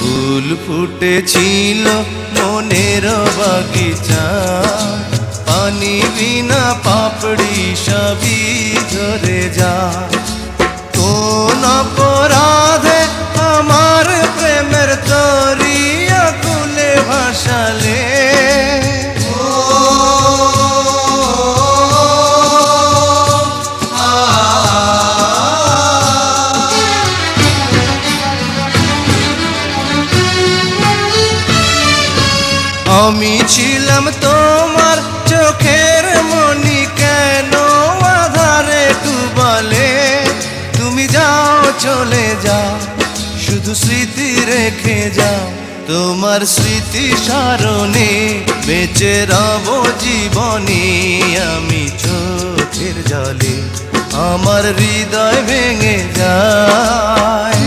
ফুল ফুটেছিল মনের বাগিচা, পানি বিনা পাপড়ি সবই ঝরে যায়। কোন অপরাধে আমার প্রেমের তরি আকুলে ভাসালে, আমি ছিলাম তোমার চোখের মনি, কেন আধারে ডুবালে? তুমি যাও চলে যাও, শুধু স্মৃতি রেখে যাও। তোমার স্মৃতি স্মরণে বেঁচে রব জীবনে। আমি চোখের জলে আমার হৃদয় ভেঙে যায়।